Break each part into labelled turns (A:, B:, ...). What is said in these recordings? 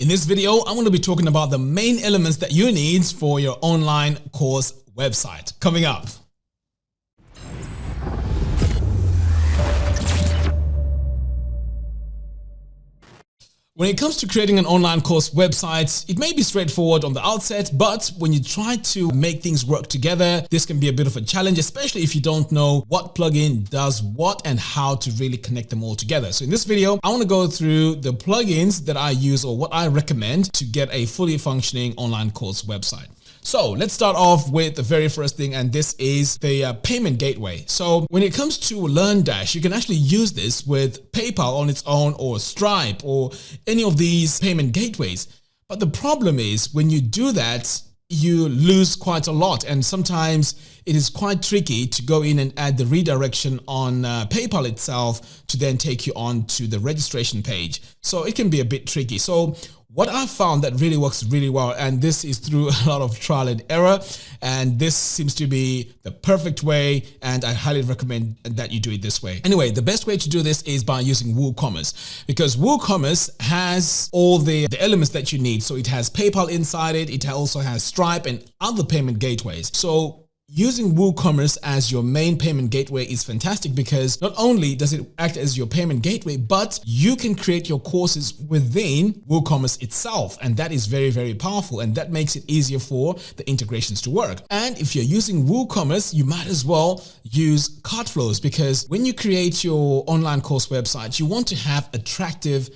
A: In this video, I'm going to be talking about the main elements that you need for your online course website. Coming up. When it comes to creating an online course website, it may be straightforward on the outset, but when you try to make things work together, this can be a bit of a challenge, especially if you don't know what plugin does what and how to really connect them all together. So in this video, I want to go through the plugins that I use or what I recommend to get a fully functioning online course website. So let's start off with the very first thing, and this is the payment gateway. So when it comes to LearnDash, you can actually use this with PayPal on its own or Stripe or any of these payment gateways. But the problem is when you do that, you lose quite a lot, and sometimes it is quite tricky to go in and add the redirection on PayPal itself to then take you on to the registration page. So it can be a bit tricky. So what I found that really works really well, and this is through a lot of trial and error, and this seems to be the perfect way, and I highly recommend that you do it this way. Anyway, the best way to do this is by using Woocommerce, because Woocommerce has all the elements that you need. So it has PayPal inside it. It also has Stripe and other payment gateways. So using Woocommerce as your main payment gateway is fantastic, because not only does it act as your payment gateway, but you can create your courses within Woocommerce itself. And that is very, very powerful. And that makes it easier for the integrations to work. And if you're using Woocommerce, you might as well use cart flows, because when you create your online course website, you want to have attractive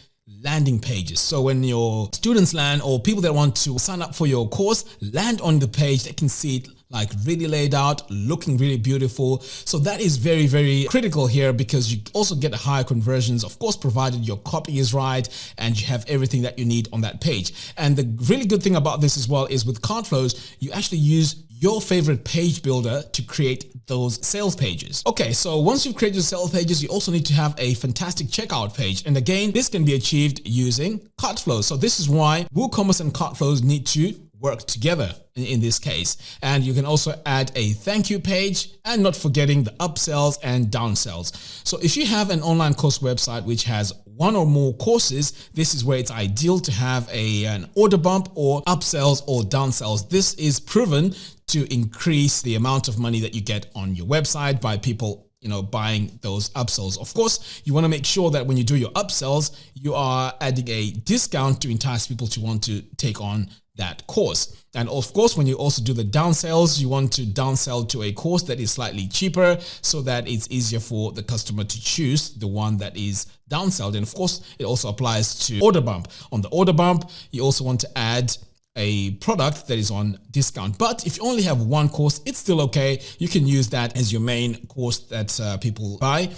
A: landing pages. So when your students land, or people that want to sign up for your course land on the page, they can see it like really laid out, looking really beautiful. So that is very, very critical here, because you also get higher conversions, of course, provided your copy is right and you have everything that you need on that page. And the really good thing about this as well is with cart flows, you actually use your favorite page builder to create those sales pages. Okay, so once you've created your sales pages, you also need to have a fantastic checkout page. And again, this can be achieved using cart flows. So this is why WooCommerce and cart flows need to work together in this case. And you can also add a thank you page, and not forgetting the upsells and downsells. So if you have an online course website which has one or more courses, this is where it's ideal to have an order bump or upsells or downsells. This is proven to increase the amount of money that you get on your website by people buying those upsells. Of course, you want to make sure that when you do your upsells, you are adding a discount to entice people to want to take on that course. And of course, when you also do the downsells, you want to downsell to a course that is slightly cheaper, so that it's easier for the customer to choose the one that is downselled. And of course, it also applies to order bump. On the order bump, you also want to add a product that is on discount. But if you only have one course, it's still okay. You can use that as your main course that people buy.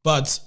A: But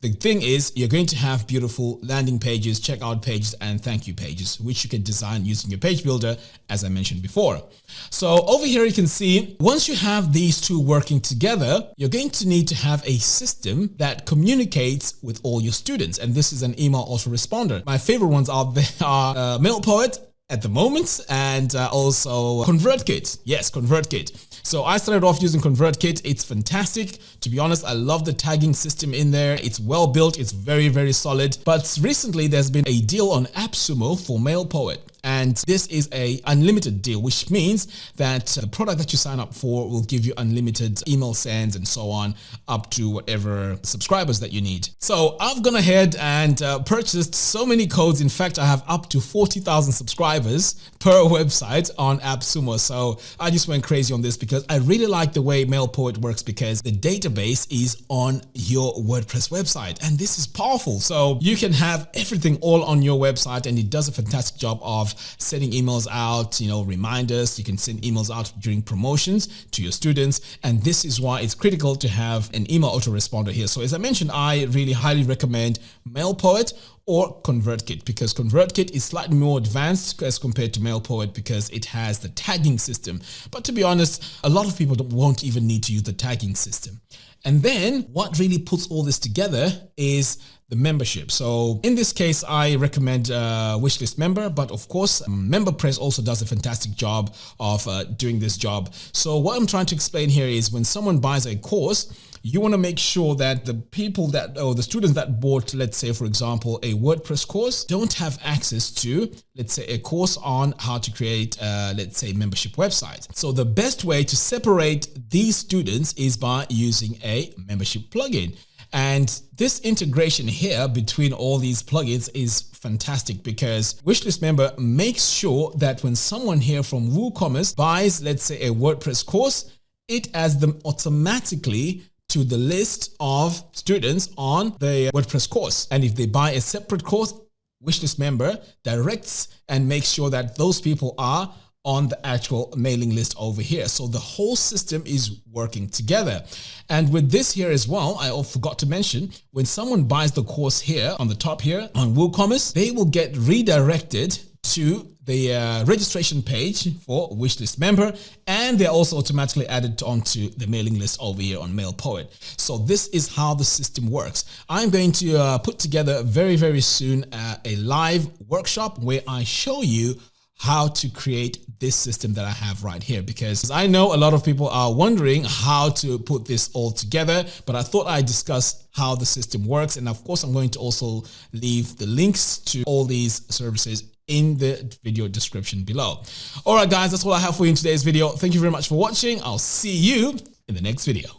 A: the thing is, you're going to have beautiful landing pages, checkout pages, and thank you pages, which you can design using your page builder, as I mentioned before. So over here, you can see once you have these two working together, you're going to need to have a system that communicates with all your students. And this is an email autoresponder. My favorite ones out there are MailPoet at the moment, and also Convertkit. Yes, Convertkit. So I started off using Convertkit. It's fantastic. To be honest, I love the tagging system in there. It's well built. It's very, very solid. But recently there's been a deal on AppSumo for MailPoet. And this is a unlimited deal, which means that the product that you sign up for will give you unlimited email sends and so on, up to whatever subscribers that you need. So I've gone ahead and purchased so many codes. In fact, I have up to 40,000 subscribers per website on AppSumo. So I just went crazy on this because I really like the way MailPoet works, because the database is on your WordPress website, and this is powerful. So you can have everything all on your website, and it does a fantastic job of sending emails out, reminders. You can send emails out during promotions to your students. And this is why it's critical to have an email autoresponder here. So as I mentioned, I really highly recommend MailPoet or Convertkit, because Convertkit is slightly more advanced as compared to MailPoet, because it has the tagging system. But to be honest, a lot of people won't even need to use the tagging system. And then what really puts all this together is the membership. So in this case, I recommend Wishlist Member, but of course, MemberPress also does a fantastic job of doing this job. So what I'm trying to explain here is when someone buys a course, you want to make sure that the people that, or the students that bought, let's say, for example, a WordPress course don't have access to, let's say, a course on how to create, let's say, membership website. So the best way to separate these students is by using a membership plugin. And this integration here between all these plugins is fantastic, because Wishlist Member makes sure that when someone here from Woocommerce buys, let's say, a WordPress course, it adds them automatically to the list of students on the WordPress course. And if they buy a separate course, Wishlist Member directs and makes sure that those people are on the actual mailing list over here. So the whole system is working together. And with this here as well, I forgot to mention, when someone buys the course here on the top here on Woocommerce, they will get redirected to the registration page for Wishlist Member, and they're also automatically added onto the mailing list over here on MailPoet. So this is how the system works. I'm going to put together very, very soon a live workshop where I show you how to create this system that I have right here, because I know a lot of people are wondering how to put this all together, but I thought I'd discuss how the system works. And of course, I'm going to also leave the links to all these services in the video description below. All right, guys, that's all I have for you in today's video. Thank you very much for watching. I'll see you in the next video.